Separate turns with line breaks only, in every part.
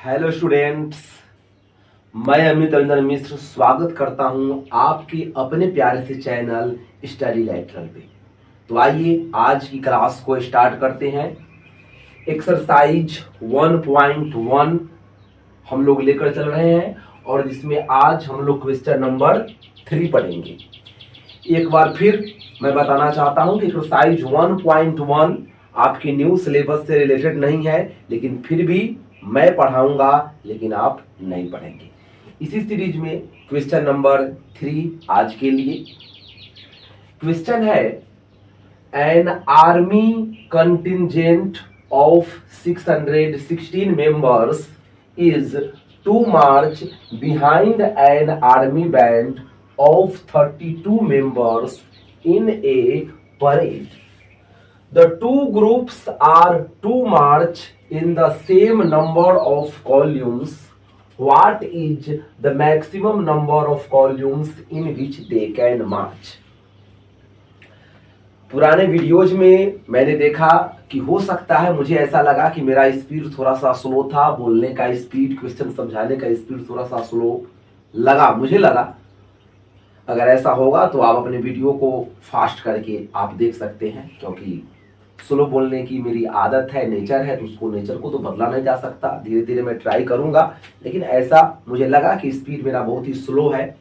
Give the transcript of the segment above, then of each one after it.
Hello students, मैं अमित रंजन मिश्र स्वागत करता हूं आपके अपने प्यारे से चैनल स्टडी लैटरल पे। तो आइए आज की क्लास को स्टार्ट करते हैं। एक्सरसाइज 1.1 हम लोग लेकर चल रहे हैं और जिसमें आज हम लोग क्वेश्चन नंबर 3 पढ़ेंगे। एक बार फिर मैं बताना चाहता हूं कि एक्सरसाइज 1.1 आपके न्यू सिलेबस से रिलेटेड नहीं है, लेकिन फिर भी मैं पढ़ाऊंगा, लेकिन आप नहीं पढ़ेंगे। इसी सीरीज में क्वेश्चन नंबर 3 आज के लिए क्वेश्चन है, an army contingent of 616 members is to march behind an army band of 32 members in a parade. The two groups are to march in the same number of columns. What is the maximum number of columns in which they can march? पुराने videos में मैंने देखा कि हो सकता है मुझे ऐसा लगा कि मेरा स्पीड थोड़ा सा स्लो था, बोलने का स्पीड, क्वेश्चन समझाने का स्पीड थोड़ा सा स्लो मुझे लगा। अगर ऐसा होगा तो आप अपने वीडियो को फास्ट करके आप देख सकते हैं, क्योंकि स्लो बोलने की मेरी आदत है, नेचर है, तो उसको नेचर को तो बदला नहीं जा सकता। धीरे धीरे मैं ट्राई करूंगा, लेकिन ऐसा मुझे लगा कि स्पीड मेरा बहुत ही स्लो है।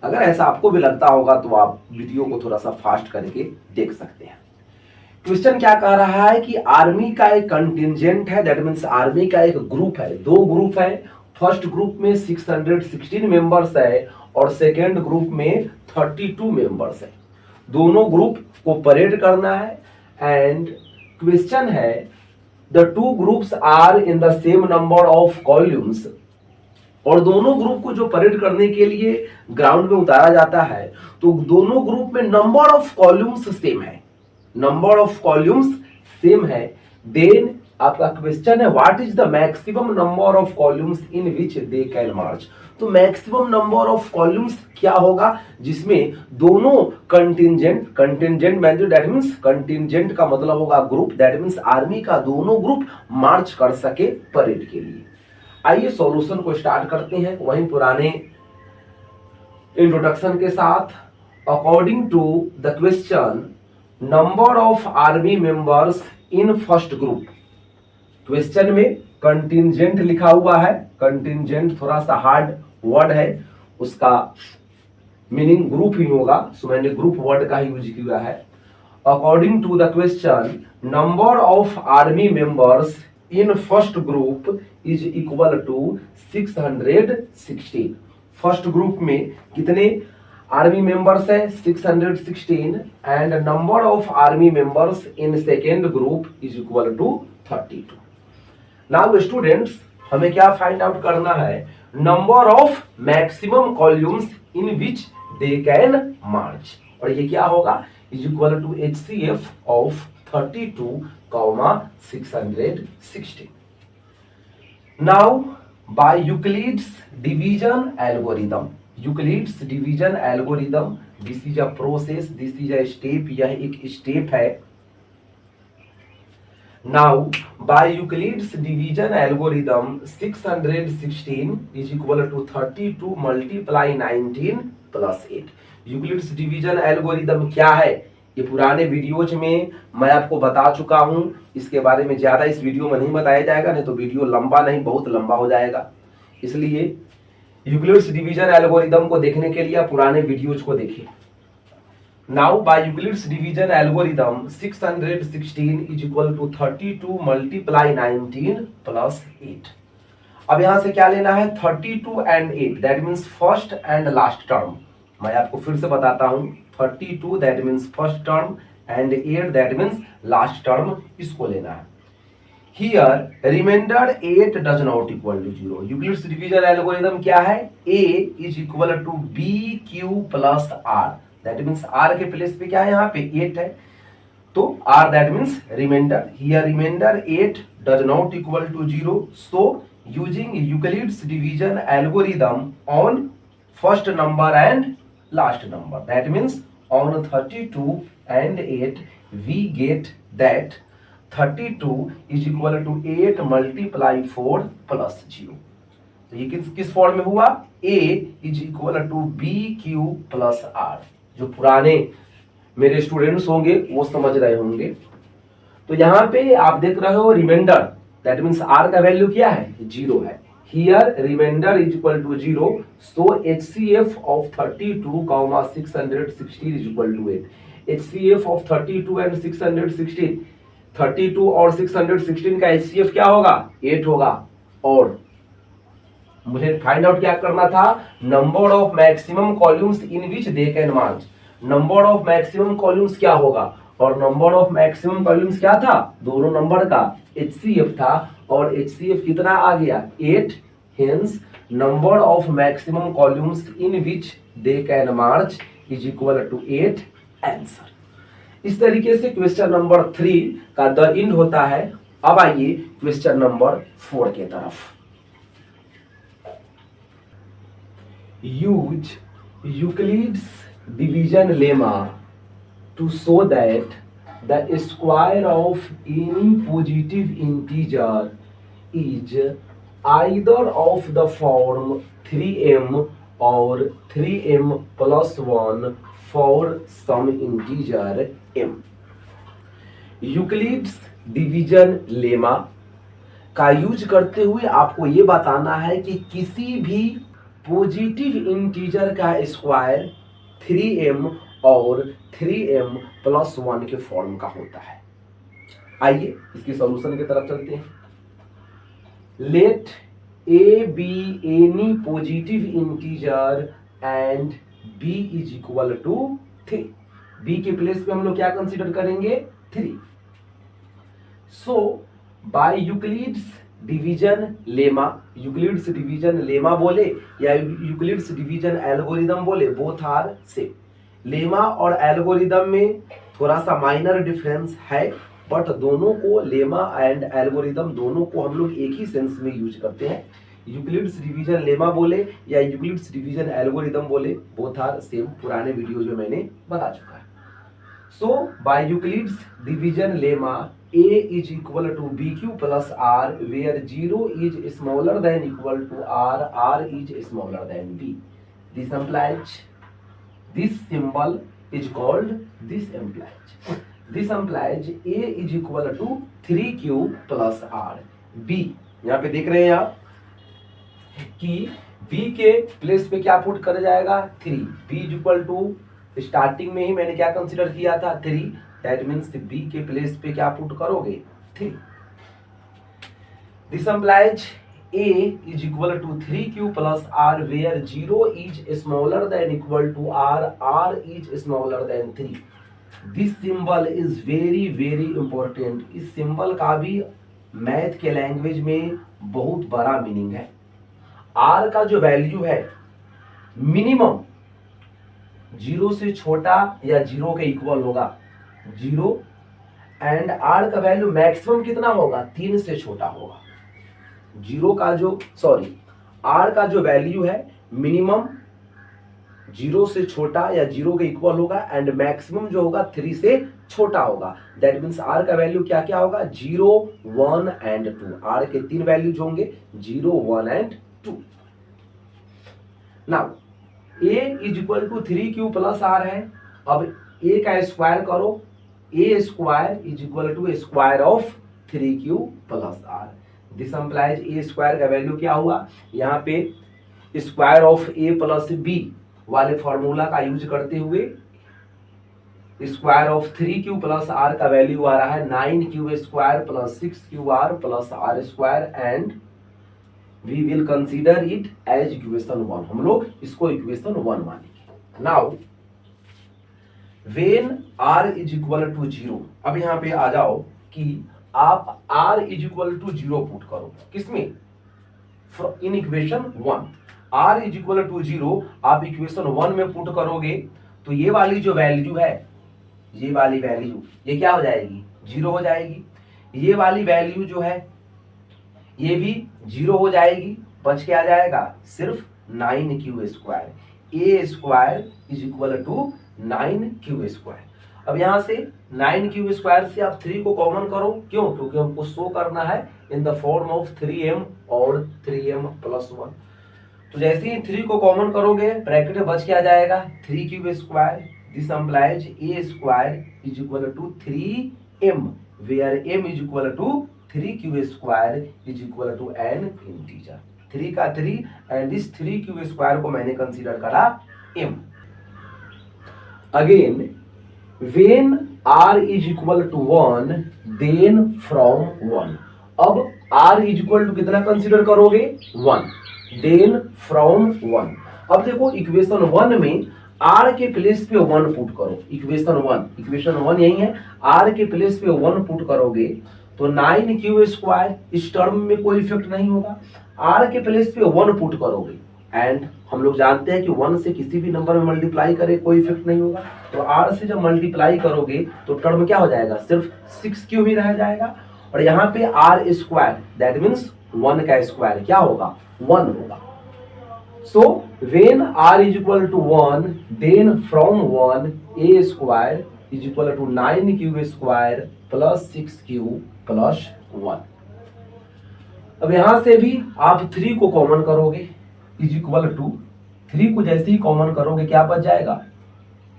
अगर ऐसा आपको भी लगता होगा तो आप वीडियो को थोड़ा सा फास्ट करके देख सकते हैं। क्वेश्चन क्या कह रहा है कि आर्मी का एक कंटिजेंट है, दैट मीन्स आर्मी का एक ग्रुप है, दो ग्रुप है। फर्स्ट ग्रुप में 616 मेंबर्स है और सेकेंड ग्रुप में 32 मेंबर्स है। दोनों ग्रुप को परेड करना है एंड क्वेश्चन है, the two groups are in the same number of columns. और दोनों ग्रुप को जो परेड करने के लिए ग्राउंड में उतारा जाता है, तो दोनों ग्रुप में नंबर ऑफ कॉल्यूम्स सेम है, नंबर ऑफ कॉल्यूम्स सेम है। देन आपका क्वेश्चन है, what is the maximum number of columns in which they can march. तो मैक्सिमम नंबर ऑफ कॉल्यूम्स क्या होगा जिसमें दोनों कंटिजेंट दैट मींस कंटिजेंट का मतलब होगा ग्रुप, दैट मींस आर्मी का दोनों ग्रुप मार्च कर सके परेड के लिए। आइए सॉल्यूशन को स्टार्ट करते हैं वहीं पुराने इंट्रोडक्शन के साथ। According to the question, number of army members in first group. Question में कंटिजेंट लिखा हुआ है, कंटिजेंट थोड़ा सा हार्ड वर्ड है, उसका मीनिंग ग्रुप ही होगा, सो मैंने ग्रुप वर्ड का ही यूज किया है। According to the question, number of army members in first group is equal to 616। First group में कितने आर्मी मेंबर्स है? 616 and number of army members in second group is equal to 32। Now students, हमें क्या find out करना है? Number of maximum columns in which they can march, और ये क्या होगा? Is equal to HCF of 32, 616। Now by Euclid's division algorithm, Euclid's division algorithm, this is a process, this is a step, यह एक step है। Now, by Euclid's division algorithm, 616 is equal to 32 multiply 19 plus 8। Euclid's division algorithm क्या है? ये पुराने videos में मैं आपको बता चुका हूं, इसके बारे में ज्यादा इस वीडियो में नहीं बताया जाएगा, नहीं तो वीडियो लंबा नहीं बहुत लंबा हो जाएगा। इसलिए यूक्लिड्स डिवीजन एल्गोरिथम को देखने के लिए आप पुराने वीडियोज को देखिए। Now by Euclid's division algorithm, 616 is equal to 32 multiply 19 plus 8। अब यहां से क्या लेना है? 32 and 8, that means first and last term। मैं आपको फिर से बताता हूं, 32 that means first term and 8 that means last term, इसको लेना है। Here remainder 8 does not equal to 0। Euclid's division algorithm क्या है? A is equal to BQ plus R, that means R के प्लेस पे क्या है? यहाँ पे 8 है, तो R that means remainder. Here remainder 8 does not equal to 0, so using Euclid's division algorithm on first number and last number, that means on 32 and 8 we get that 32 is equal to 8 multiply 4 plus 0। तो ये किस form में हुआ, A is equal to B Q plus R. जो पुराने मेरे students होंगे वो समझ रहे होंगे। तो यहाँ पे आप देख रहे हो रिमाइंडर, दैट मीन्स आर का वैल्यू क्या है, 0 है। Here remainder is equal to 0, so HCF of 32, 616 is equal to 8। HCF of 32 and 616, 32 और 616 का HCF क्या होगा, 8 होगा। और मुझे फाइंड आउट क्या करना था, number of maximum columns in which they can March. Number of maximum columns क्या होगा, और नंबर ऑफ मैक्सिमम कॉलम्स क्या था, दोनों नंबर का HCF था, और HCF कितना आ गया, 8। Hence number of maximum columns in which they can march is equal to 8। Answer. इस तरीके से क्वेश्चन नंबर 3 का द एंड होता है। अब आइए क्वेश्चन नंबर 4 के तरफ। Use Euclid's division lemma to show that the square of any positive integer is either of the form 3m or 3m plus 1 for some integer m। Euclid's division lemma का use करते हुए आपको यह बताना है कि किसी भी पॉजिटिव इंटीजर का स्क्वायर 3m और 3m प्लस 1 के फॉर्म का होता है। आइए इसके सॉल्यूशन की तरफ चलते हैं। Let a be any positive integer and b is equal to 3। b के प्लेस पे हम लोग क्या कंसीडर करेंगे, 3। So by Euclid's division lemma, Euclid's division lemma बोले या यूक्लिड्स डिवीजन एल्गोरिदम बोले, बोथ आर सेम। लेमा और एल्गोरिदम में थोड़ा सा माइनर डिफरेंस है, बट दोनों को, लेमा एंड एल्गोरिदम दोनों को हम लोग एक ही सेंस में यूज करते हैं। यूक्लिड्स डिवीजन लेमा बोले या यूक्लिड्स डिवीजन एल्गोरिदम बोले, बोथ आर सेम। पुराने वीडियोज में मैंने बता चुका है। So by Euclid's division lemma a is equal to bq plus r, where 0 is smaller than equal to r, r is smaller than b. This implies, this symbol is called, this implies a is equal to 3q plus r, b। यहाँ पे देख रहे हैं आप कि b के place पे क्या पुट कर जाएगा, 3। b is equal to, starting में ही मैंने क्या कंसीडर किया था, 3। दैट मीन्स b के प्लेस पे क्या पुट करोगे, 3। This implies a is equal to 3q plus r, where 0 is smaller than equal to r, r is smaller than 3। This symbol is very very important. इस symbol का भी math के language में बहुत बड़ा मीनिंग है। r का जो वैल्यू है मिनिमम 0 से छोटा या 0 के इक्वल होगा, 0, एंड r का वैल्यू मैक्सिमम कितना होगा, 3 से छोटा होगा। 0 का जो, सॉरी, r का जो वैल्यू है मिनिमम 0 से छोटा या 0 के इक्वल होगा, एंड मैक्सिमम जो होगा 3 से छोटा होगा। दैट मीन्स r का वैल्यू क्या क्या होगा, 0, 1 एंड 2। r के 3 वैल्यूज होंगे, 0, 1 and 2। Now a is equal to 3q plus r है। अब a का स्क्वायर करो, a square is equal to square of 3q plus r। This implies a square का वैल्यू क्या हुआ, यहाँ पे square of a plus b वाले फॉर्मूला का यूज करते हुए square of 3q plus r का वैल्यू आ रहा है 9q square plus 6qr plus r square, and we will consider it as equation 1। हम लोग इसको इक्वेशन 1 मानेंगे। Now when r is equal to 0, अब यहाँ पे आ जाओ कि आप r is equal to 0 put करो, किसमें, in equation 1। r is equal to 0 आप इक्वेशन 1 में पुट करोगे तो ये वाली जो वैल्यू है, ये वाली वैल्यू ये क्या हो जाएगी, 0 हो जाएगी। ये वाली वैल्यू जो है ये भी 0 हो जाएगी, बच के आ जाएगा सिर्फ 9q square. a square is equal to 9q square. अब यहां से 9 क्यूब स्क्वायर से आप 3 को कॉमन करो, क्यों? क्योंकि हमको शो करना है इन द फॉर्म ऑफ 3m और 3m प्लस 1। तो जैसे ही 3 को कॉमन करोगे ब्रैकेट में बच के आ जाएगा 3 cube square, this implies a square is equal to 3m where m is equal to 3 cube square is equal to an integer. 3 का 3 एंड दिस 3 क्यूब स्क्वायर को मैंने कंसीडर करा m। Again when r is equal to 1 then from 1, अब r is equal to कितना consider करोगे? 1, then from 1। अब देखो equation 1 में r के प्लेस पे 1 पुट करो, इक्वेशन 1 यही है, r के प्लेस पे 1 पुट करोगे तो 9 क्यूब स्क्वायर, इस टर्म में कोई इफेक्ट नहीं होगा। r के प्लेस पे 1 पुट करोगे एंड हम लोग जानते हैं कि 1 से किसी भी नंबर में मल्टीप्लाई करे कोई इफेक्ट नहीं होगा, तो r से जब मल्टीप्लाई करोगे तो टर्म क्या हो जाएगा? सिर्फ 6 क्यूब ही रह जाएगा। और यहाँ पे r स्क्वायर दैट मीन्स 1 का स्क्वायर क्या होगा? 1 होगा। So when r is equal to 1 then from 1 a square is equal to 9 cube square plus 6 cube plus 1। अब यहां से भी आप 3 को कॉमन करोगे इज इक्वल टू 3 को जैसे ही कॉमन करोगे क्या बच जाएगा?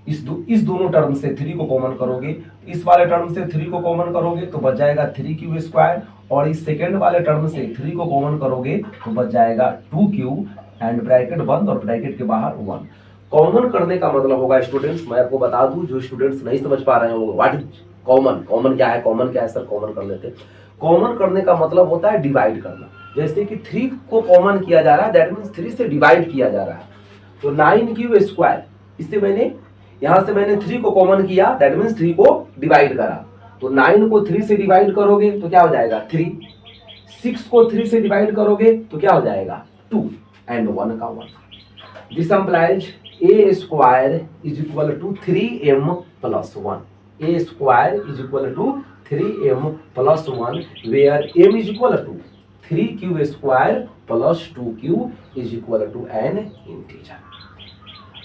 इस दोनों टर्म से 3 को कॉमन करोगे, इस वाले टर्म से 3 को कॉमन करोगे तो बच जाएगा 3 क्यूब स्क्वायर, और इस सेकेंड वाले टर्म से 3 को कॉमन करोगे तो बच जाएगा 2 क्यूब एंड ब्रैकेट बंद और ब्रैकेट के बाहर 1। कॉमन करने का मतलब होगा स्टूडेंट्स, मैं आपको बता दूं जो स्टूडेंट्स नहीं समझ पा रहे हैं व्हाट इज कॉमन क्या है सर कॉमन कर लेते हैं। कॉमन करने का मतलब होता है डिवाइड करना। जैसे कि 3 को कॉमन किया जा रहा है दैट मीन्स 3 से डिवाइड किया जा रहा है, तो 9 क्यूब स्क्वायर, इससे मैंने यहां से मैंने 3 को कॉमन किया दैट मीन्स 3 को डिवाइड करा, तो 9 को 3 से डिवाइड करोगे तो क्या हो जाएगा? 3। 6 को 3 से डिवाइड करोगे तो क्या हो जाएगा? 2 एंड 1 का 1। This implies a square is equal to 3m plus 1, a square is equal to 3m plus 1 where m is equal to 3 cube square plus 2 cube is equal to an integer.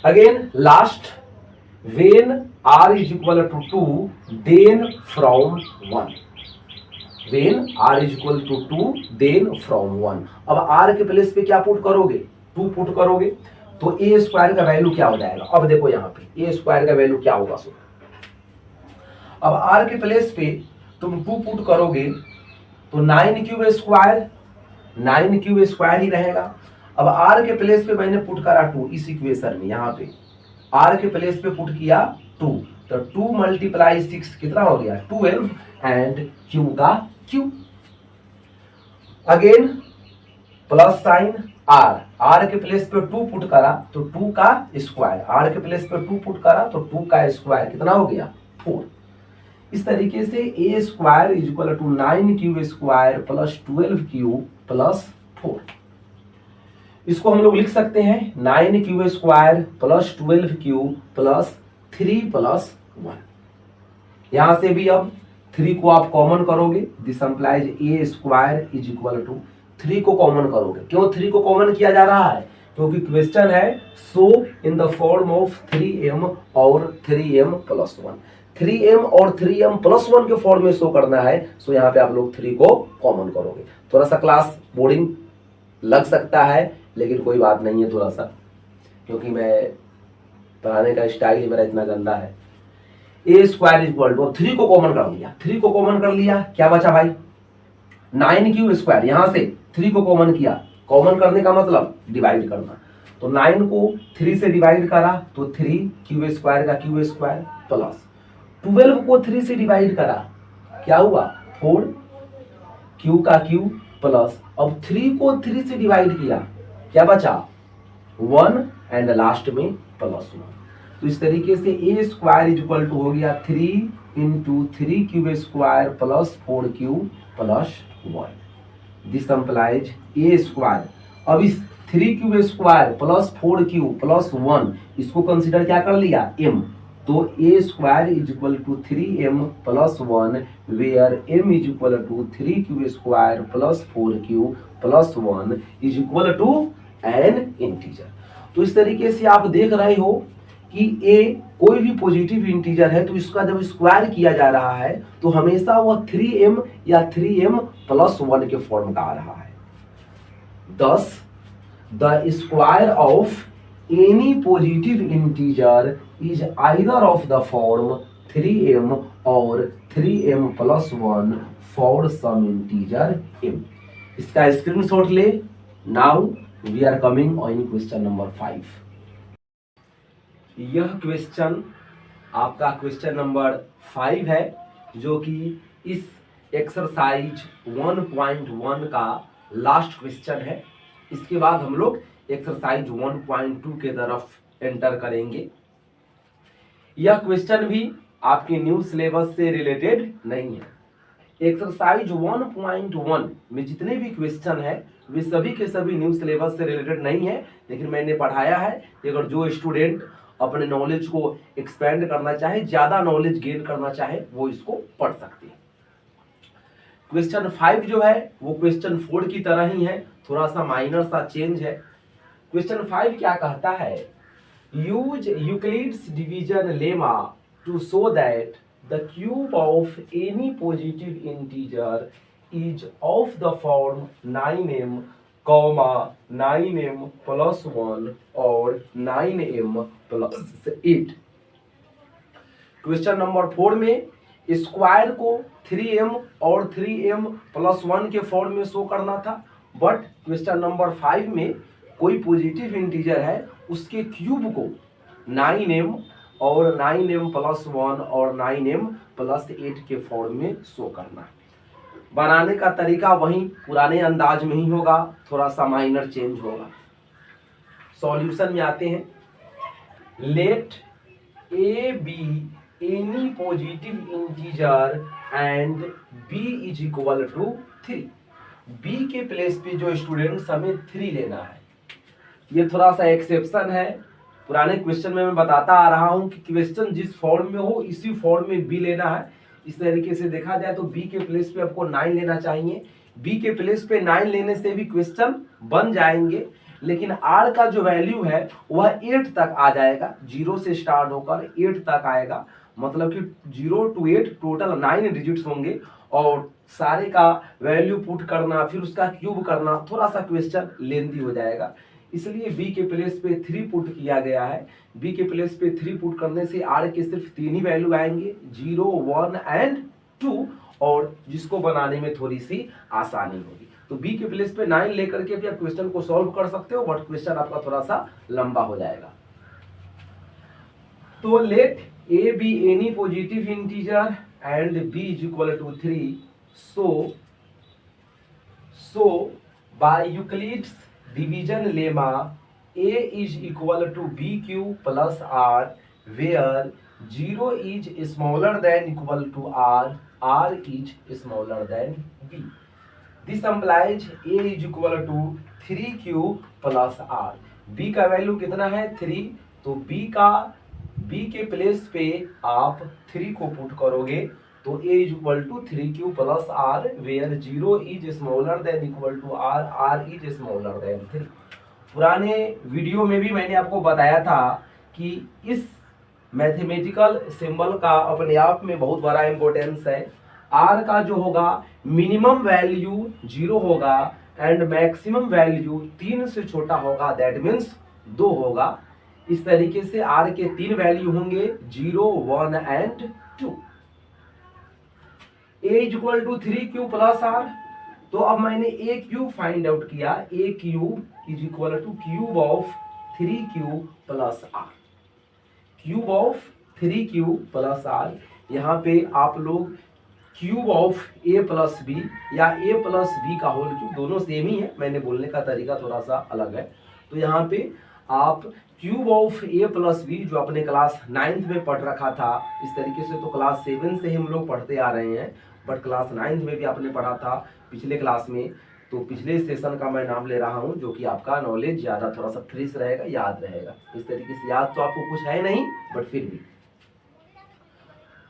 Again last, when r is equal to 2 then from 1, when r is equal to 2 then from 1। अब r के place पे क्या put करोगे? 2 put करोगे तो a square का value क्या हो जाएगा? अब देखो यहाँ पे a स्क्वायर का वैल्यू क्या होगा? सो अब r के प्लेस पे तुम 2 पुट करोगे तो 9 क्यूब स्क्वायर ही रहेगा। अब r के प्लेस पे मैंने पुट करा 2 इस इक्वेशन में, यहाँ पे r के प्लेस पे पुट किया 2, तो 2 मल्टीप्लाई 6 कितना हो गया? 12 एंड q का q। Again plus sign r के प्लेस पे 2 पुट करा तो 2 का स्क्वायर, r के प्लेस पे 2 पुट करा तो 2 का स्क्वायर कितना हो गया? 4। इस तरीके से a square is equal to 9 cube square plus 12 cube plus 4। इसको हम लोग लिख सकते हैं 9 cube square plus 12 cube plus 3 plus 1। यहां से भी अब 3 को आप कॉमन करोगे, this implies a square is equal to 3 को कॉमन करोगे। क्यों 3 को कॉमन किया जा रहा है? क्योंकि क्वेश्चन है so in the form of 3m और 3m प्लस 1, 3m और 3m प्लस 1 के फॉर्म में शो करना है, सो यहाँ पे आप लोग 3 को कॉमन करोगे। थोड़ा सा क्लास बोर्डिंग लग सकता है लेकिन कोई बात नहीं है, थोड़ा सा क्योंकि मैं पढ़ाने का स्टाइल मेरा इतना गंदा है। a स्क्वायर इक्वल टू 3 को कॉमन कर लिया, 3 को कॉमन कर लिया, क्या बचा भाई? 9 क्यूब स्क्वायर, यहां से 3 को कॉमन किया, कॉमन करने का मतलब डिवाइड करना, तो 9 को 3 से डिवाइड करा तो 3 क्यूब स्क्वायर का क्यूब स्क्वायर प्लस 12 को 3 से डिवाइड करा क्या हुआ? 4 क्यू का क्यू प्लस, अब 3 को 3 से डिवाइड किया क्या बचा? 1 एंड लास्ट में प्लस 1। तो इस तरीके से a square is equal to हो गया 3 into 3 cube square plus 4 cube plus 1। This implies a square, अब इस 3 cube square plus 4 cube plus 1 इसको कंसिडर क्या कर लिया? m, तो a square is equal to 3m plus 1 where m is equal to 3 cube square plus 4 cube plus 1 is equal to an integer. तो इस तरीके से आप देख रहे हो कि ए कोई भी पॉजिटिव इंटीजर है तो इसका जब स्क्वायर किया जा रहा है तो हमेशा वह 3m या 3m प्लस 1 के फॉर्म का आ रहा है। Thus, the square of any positive integer is either of the form 3m or 3m plus 1 for some integer m. इसका स्क्रीनशॉट ले। Now we are coming on question number 5। यह question आपका question number 5 है, जो कि इस exercise 1.1 का last question है। इसके बाद हम लोग एक्सरसाइज 1.2 के तरफ एंटर करेंगे। यह क्वेश्चन भी आपके न्यू सिलेबस से रिलेटेड नहीं है। एक्सरसाइज 1.1 में जितने भी क्वेश्चन है वे सभी के सभी न्यू सिलेबस से रिलेटेड नहीं है, लेकिन मैंने पढ़ाया है कि अगर जो स्टूडेंट अपने नॉलेज को एक्सपेंड करना चाहे, ज्यादा नॉलेज गेन करना चाहे, वो इसको पढ़ सकते हैं। क्वेश्चन 5 जो है वो क्वेश्चन 4 की तरह ही है, थोड़ा सा माइनर सा चेंज है। क्वेश्चन 5 क्या कहता है? Use Euclid's division lemma to show that the cube of any positive integer is of the form 9m, 9m plus 1 और 9m plus 8। क्वेश्चन नंबर 4 में स्क्वायर को 3m और 3m plus 1 के फॉर्म में शो करना था, बट क्वेश्चन नंबर 5 में कोई पॉजिटिव इंटीजर है उसके क्यूब को 9m और 9m plus 1 और 9m plus 8 के फॉर्म में शो करना है। बनाने का तरीका वही पुराने अंदाज में ही होगा, थोड़ा सा माइनर चेंज होगा। सॉल्यूशन में आते हैं। Let A be any positive integer and B is equal to 3। B के प्लेस पे जो स्टूडेंट्स हमें 3 लेना है। ये थोड़ा सा एक्सेप्शन है, पुराने क्वेश्चन में मैं बताता आ रहा हूं कि क्वेश्चन जिस फॉर्म में हो इसी फॉर्म में बी लेना है। इस तरीके से देखा जाए तो बी के प्लेस पे आपको 9 लेना चाहिए। बी के प्लेस पे 9 लेने से भी क्वेश्चन बन जाएंगे, लेकिन आर का जो वैल्यू है वह 8 तक आ जाएगा। 0 से स्टार्ट होकर 8 तक आएगा, मतलब कि 0 to 8 टोटल 9 डिजिट्स होंगे और सारे का वैल्यू पुट करना, फिर उसका क्यूब करना, थोड़ा सा क्वेश्चन लेंथी हो जाएगा। इसलिए बी के प्लेस पे 3 पुट किया गया है। बी के प्लेस पे 3 पुट करने से आर के सिर्फ 3 ही वैल्यू आएंगे, 0, 1 एंड 2, और जिसको बनाने में थोड़ी सी आसानी होगी। तो बी के प्लेस पे 9 लेकर के भी आप क्वेश्चन को सॉल्व कर सकते हो, बट क्वेश्चन आपका थोड़ा सा लंबा हो जाएगा। तो let A be any positive integer and B is equal to 3, so by Euclid's division lemma a is equal to bq plus r, where 0 is smaller than equal to r is smaller than b. This implies a is equal to 3q plus r. b का value कितना है? 3। तो b के place पे आप 3 को put करोगे तो a is equal to 3q plus r, where 0 is smaller than equal to r is smaller than 3। पुराने वीडियो में भी मैंने आपको बताया था कि इस मैथमेटिकल सिंबल का अपने आप में बहुत बड़ा इंपॉर्टेंस है। r का जो होगा मिनिमम वैल्यू 0 होगा एंड मैक्सिमम वैल्यू 3 से छोटा होगा, दैट मीन्स 2 होगा। इस तरीके से r के 3 वैल्यू होंगे, 0, 1 and 2। a is equal to 3q plus r। तो अब मैंने ए क्यूब फाइंड आउट किया। A cube is equal to cube of 3q plus r। Cube of 3q plus r, यहाँ पे आप लोग cube of a plus b या a plus b का होल क्यूब, दोनों सेम ही है, मैंने बोलने का तरीका थोड़ा सा अलग है। तो यहाँ पे आप cube of a plus B जो अपने क्लास 9th में पढ़ रखा था, इस तरीके से तो क्लास 7 से हम लोग पढ़ते आ रहे हैं, बट क्लास 9th में भी आपने पढ़ा था पिछले क्लास में। तो पिछले सेशन का मैं नाम ले रहा हूं, जो कि आपका नॉलेज ज़्यादा थोड़ा सा फ्रेश रहेगा, याद रहेगा। इस तरीके से याद तो आपको कुछ है नहीं, बट फिर भी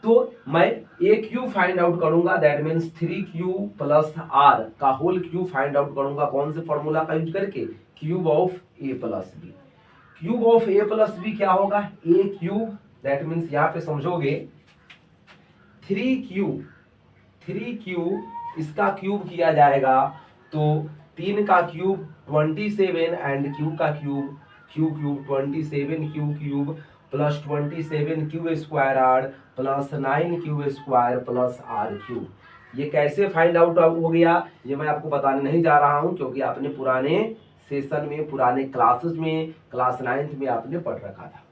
तो मैं ए क्यूब फाइंड आउट करूंगा, that means 3q plus r का होल क्यूब फाइंड आउट करूंगा। कौन से फॉर्मूला का यूज करके? Cube of a plus B. Cube of A plus B क्या होगा, ए क्यूब, दैट मीन्स यहां पे समझोगे 3 क्यूब इसका क्यूब किया जाएगा तो 3 का क्यूब 27 एंड क्यूब का cube cube cube 27 cube cube plus 27 cube square R plus 9 cube square plus R cube. ये कैसे फाइंड आउट हो गया ये मैं आपको बताने नहीं जा रहा हूं, क्योंकि आपने पुराने सेशन में, पुराने क्लासेस में, क्लास 9th में आपने पढ़ रखा था।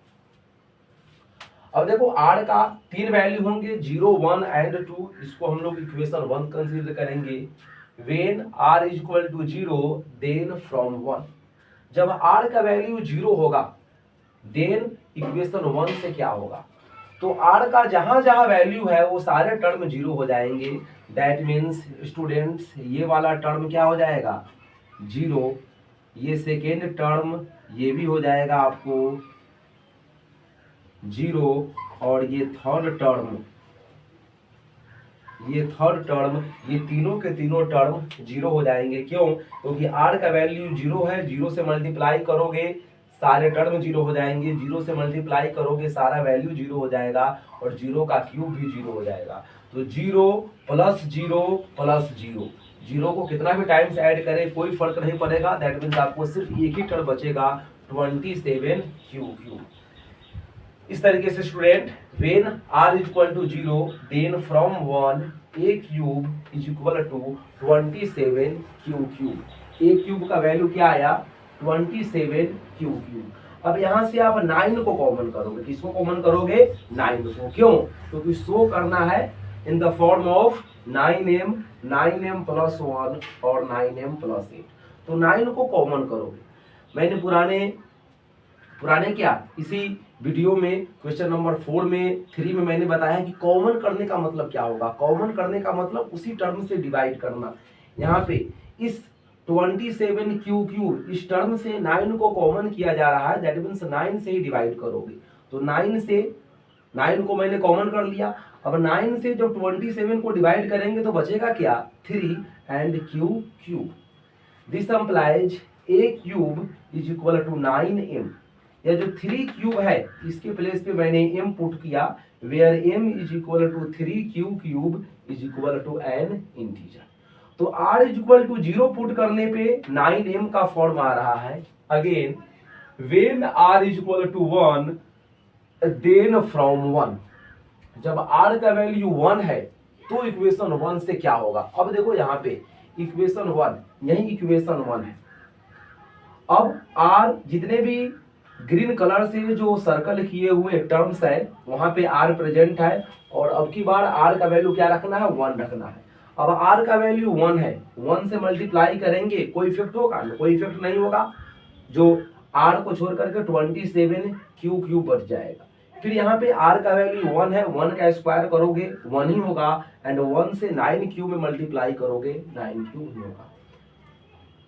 अब देखो आर का 3 वैल्यू होंगे 0, 1 एंड 2। इसको हम लोग इक्वेशन 1 कंसीडर करेंगे। When r is equal to 0 then from 1। जब r का वैल्यू 0 होगा देन इक्वेशन 1 से क्या होगा, तो r का जहां जहां वैल्यू है वो सारे टर्म 0 हो जाएंगे। दैट मीन्स स्टूडेंट्स ये वाला टर्म क्या हो जाएगा 0, ये सेकेंड टर्म ये भी हो जाएगा आपको 0, और ये थर्ड टर्म ये तीनों के तीनों टर्म 0 हो जाएंगे। क्यों, क्योंकि r का वैल्यू 0 है, 0 से मल्टीप्लाई करोगे सारे टर्म 0 हो जाएंगे, 0 से मल्टीप्लाई करोगे सारा वैल्यू 0 हो जाएगा, और 0 का क्यूब भी 0 हो जाएगा। तो 0 प्लस 0 प्लस 0, 0 को कितना भी टाइम्स ऐड करें कोई फर्क नहीं पड़ेगा। दैट मीन्स आपको सिर्फ एक ही टर्म बचेगा 27 क्यूब। इस तरीके से student when r is equal to 0 then from 1 a cube is equal to 27 cube. a cube का वैल्यू क्या आया 27 क्यूब। अब यहां से आप 9 को कॉमन करोगे। किसको कॉमन करोगे 9 को। क्यों, क्योंकि शो करना है इन the form of 9m plus 1 और 9m प्लस 8। तो 9 को कॉमन करोगे। मैंने पुराने क्या इसी वीडियो में क्वेश्चन नंबर 4 में 3 में मैंने बताया कि कॉमन करने का मतलब क्या होगा। कॉमन करने का मतलब उसी टर्म से डिवाइड करना। यहाँ पे इस 27 क्यूब इस टर्म से 9 को कॉमन किया जा रहा है, दैट मीन्स 9 से ही डिवाइड करोगे। तो 9 से 9 को मैंने कॉमन कर लिया। अब 9 से जब 27 को डिवाइड करेंगे तो बचेगा क्या 3 and cube. This implies a cube is equal to 9m। यह जो 3 क्यूब है इसके प्लेस पे मैंने m पुट किया, where m is equal to 3 cube is equal to n integer. तो r is equal to 0 put करने पे 9m का फॉर्म आ रहा है। Again when r is equal to 1 then from 1। जब r का वैल्यू 1 है तो इक्वेशन 1 से क्या होगा। अब देखो यहाँ पे इक्वेशन 1, यही इक्वेशन 1 है। अब r जितने भी ग्रीन कलर से जो सर्कल किए हुए टर्म्स है वहां पे r प्रेजेंट है, और अब की बार r का वैल्यू क्या रखना है 1 रखना है। अब r का वैल्यू 1 है, 1 से मल्टीप्लाई करेंगे कोई इफेक्ट होगा, कोई इफेक्ट नहीं होगा। जो r को छोड़ करके 27 क्यूब बच जाएगा। फिर यहाँ पे r का वैल्यू 1 है, 1 का स्क्वायर करोगे 1 ही होगा, एंड 1 से 9 क्यूब में मल्टीप्लाई करोगे 9 क्यूब ही होगा।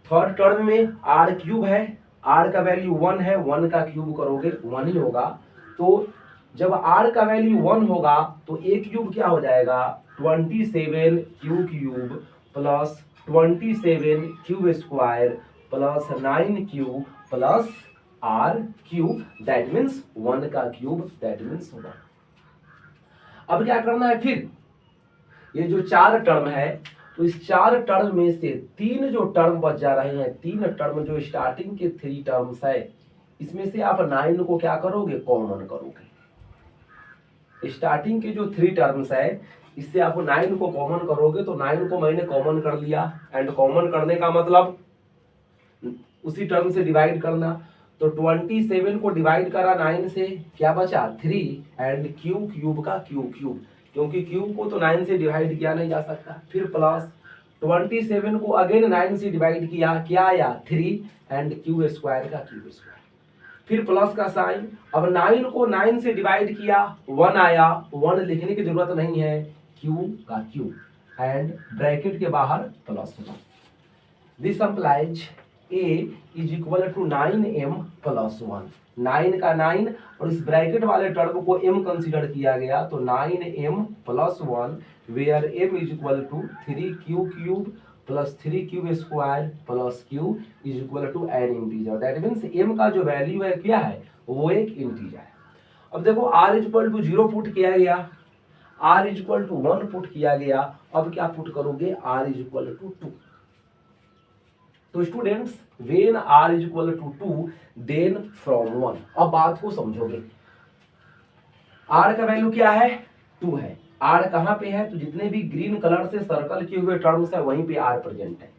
थर्ड टर्म में r क्यूब है, r का वैल्यू 1 है, 1 का क्यूब करोगे 1 ही होगा। तो जब r का वैल्यू 1 होगा तो a क्यूब क्या हो जाएगा 27 cube plus 27 cube square plus 9 cube plus r cube, that means 1 का क्यूब, दैट मीन्स 1। अब क्या करना है, फिर ये जो 4 टर्म है तो इस 4 टर्म में से 3 जो टर्म बच जा रहे हैं, 3 टर्म जो स्टार्टिंग के 3 टर्म्स है, इसमें से आप 9 को क्या करोगे कॉमन करोगे। स्टार्टिंग के जो 3 टर्म्स है इससे आप 9 को कॉमन करोगे। तो 9 को मैंने कॉमन कर लिया, एंड कॉमन करने का मतलब उसी टर्म से डिवाइड करना। तो 27 को डिवाइड करा 9 से, क्या बचा 3 एंड क्यूब का क्यूब, क्योंकि क्यूब को तो 9 से डिवाइड किया नहीं जा सकता। फिर प्लस 27 को अगेन 9 से डिवाइड किया, क्या आया 3 एंड क्यूब स्क्वायर का क्यूब स्क्वायर। फिर प्लस का साइन। अब 9 को 9 से डिवाइड किया 1 आया, 1 लिखने की जरूरत नहीं है, क्यूब का क्यूब एंड ब्रैकेट के बाहर plus 1। This implies a is equal to 9m plus 1। 9 का 9 और इस ब्रैकेट वाले टर्म को m कंसीडर किया गया, तो 9m plus 1 where m is equal to 3 cube plus 3 cube square plus Q is equal to an integer. That means m का जो वैल्यू है क्या है, वो एक इंटीजर है। अब देखो r is equal to 0 put किया गया, r is equal to 1 put किया गया। अब क्या पुट करोगे, r इज इक्वल टू 2। तो students when r is equal to 2 then from 1। अब बात को समझोगे, r का वैल्यू क्या है, 2 है। r कहां पे है, तो जितने भी ग्रीन कलर से सर्कल किए हुए टर्म्स है वहीं पे r प्रेजेंट है।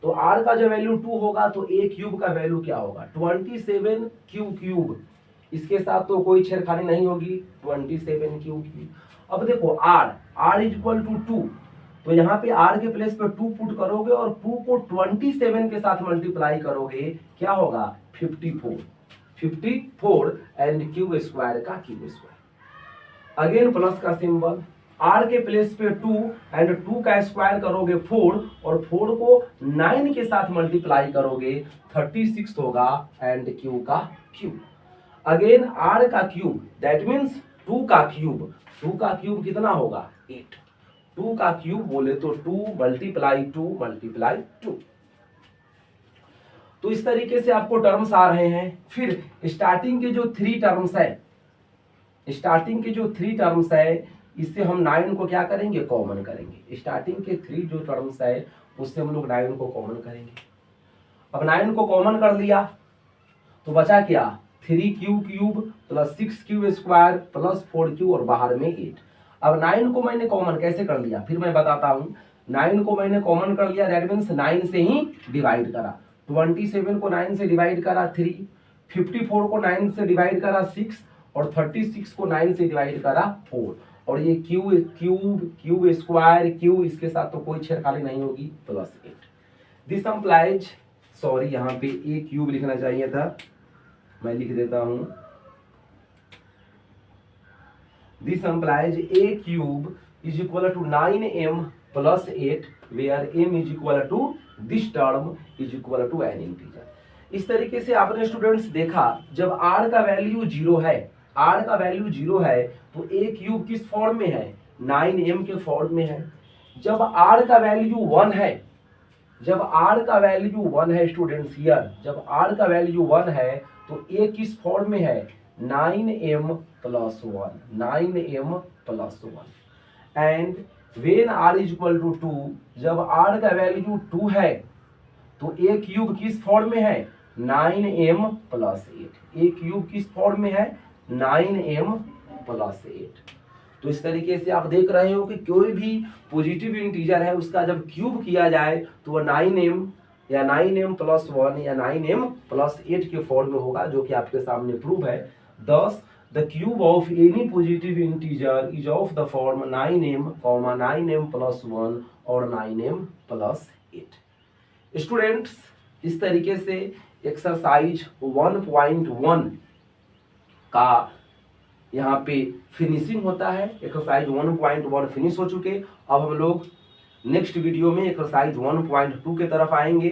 तो r का जो वैल्यू 2 होगा तो a क्यूब का वैल्यू क्या होगा, 27 क्यूब। इसके साथ तो कोई छेड़खानी नहीं होगी, 27 क्यूब। अब देखो r इज इक्वल टू 2, तो यहाँ पे r के प्लेस पे 2 पुट करोगे और 2 को 27 के साथ मल्टीप्लाई करोगे, क्या होगा 54 एंड क्यूब स्क्वायर का क्यूब स्क्वायर। अगेन प्लस का सिंबल, r के प्लेस पे 2 एंड 2 का स्क्वायर करोगे 4 और 4 को 9 के साथ मल्टीप्लाई करोगे 36 होगा एंड q का क्यूब। अगेन r का क्यूब दैट मीन्स 2 का क्यूब, 2 का क्यूब कितना होगा 8। 2 का क्यूब बोले तो 2 मल्टीप्लाई 2। तो इस तरीके से आपको टर्म्स आ रहे हैं। फिर स्टार्टिंग के जो 3 टर्म्स है, स्टार्टिंग के जो 3 टर्म्स है, इससे हम 9 को क्या करेंगे, कॉमन करेंगे। स्टार्टिंग के 3 जो टर्म्स है उससे हम लोग 9 को कॉमन करेंगे। अब 9 को कॉमन कर लिया तो बचा क्या, 3 cube plus 6 cube square plus 4 Q और बाहर में 8। अब 9 को मैंने कॉमन कैसे कर लिया, फिर मैं बताता हूं। 9 को मैंने कॉमन कर लिया, दैट मीन्स 9 से ही डिवाइड करा। 27 को 9 से डिवाइड करा 3, 54 को 9 से डिवाइड करा 6 और 36 को 9 से डिवाइड करा 4। और ये क्यूब स्क्वायर क्यू, इसके साथ तो कोई छेड़खानी नहीं होगी, प्लस 8। दिस इम्प्लाइज, सॉरी यहाँ पे ए क्यूब लिखना चाहिए था, मैं लिख देता हूं। This implies A cube is equal to 9m plus 8 where m is equal to this term is equal to an integer. इस तरीके से आपने स्टूडेंट्स देखा, जब r का वैल्यू 0 है, r का वैल्यू 0 है तो a क्यूब किस फॉर्म में है, 9m के फॉर्म में है। जब r का वैल्यू 1 है, जब r का वैल्यू 1 है स्टूडेंट्स हियर, जब r का वैल्यू 1 है तो a किस फॉर्म में है, 9m plus 1, 9m plus 1। And when r is equal to 2, जब r का वैल्यू 2 है तो a क्यूब किस फॉर्म में है, 9m प्लस 8। a क्यूब किस फॉर्म में है, 9m प्लस 8। तो इस तरीके से आप देख रहे हो कि कोई भी पॉजिटिव इंटीजर है उसका जब क्यूब किया जाए तो वह 9m या 9m प्लस 1 या 9m प्लस 8 के फॉर्म में होगा, जो कि आपके सामने प्रूव है। दस the cube of any positive integer is of the form 9m, 9m plus 1 और 9m प्लस 8। स्टूडेंट्स इस तरीके से एक्सरसाइज 1.1 का यहाँ पे फिनिशिंग होता है। एक्सरसाइज 1.1 फिनिश हो चुके। अब हम लोग नेक्स्ट वीडियो में एक्सरसाइज 1.2 के तरफ आएंगे।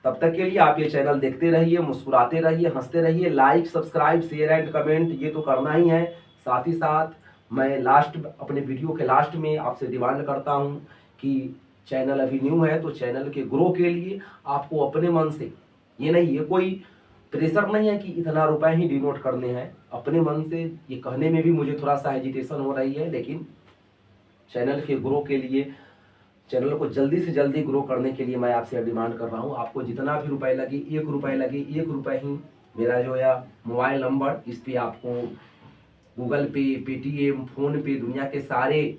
तब तक के लिए आप ये चैनल देखते रहिए, मुस्कुराते रहिए, हंसते रहिए। Like, subscribe, share and comment ये तो करना ही है। साथ ही साथ मैं अपने वीडियो के लास्ट में आपसे डिमांड करता हूँ कि चैनल अभी न्यू है तो चैनल के ग्रो के लिए आपको अपने मन से, ये नहीं, ये कोई प्रेशर नहीं है कि इतना रुपए ही डिनोट करने हैं, अपने मन से ये कहने में भी मुझे थोड़ा सा हेजिटेशन हो रही है, लेकिन चैनल के ग्रो के लिए, चैनल को जल्दी से जल्दी ग्रो करने के लिए मैं आपसे डिमांड कर रहा हूँ। आपको जितना भी रुपए लगे, 1 रुपए लगे, 1 रुपए ही मेरा जो है मोबाइल नंबर, इस पर आपको गूगल पे, पेटीएम, फोन पे, दुनिया के सारे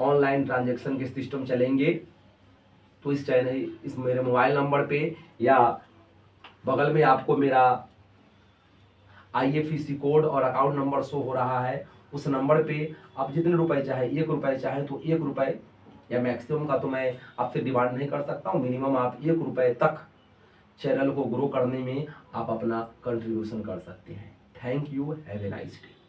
ऑनलाइन ट्रांजेक्शन के सिस्टम चलेंगे। तो इस मेरे मोबाइल नंबर पे या बगल में आपको मेरा IFSC कोड और अकाउंट नंबर शो हो रहा है, उस नंबर पे आप जितने रुपए चाहे, 1 रुपए चाहे तो 1 रुपए, या मैक्सिमम का तो मैं आपसे डिमांड नहीं कर सकता हूँ, मिनिमम आप 1 रुपए तक चैनल को ग्रो करने में आप अपना कंट्रीब्यूशन कर सकते हैं। Thank you, have a nice day.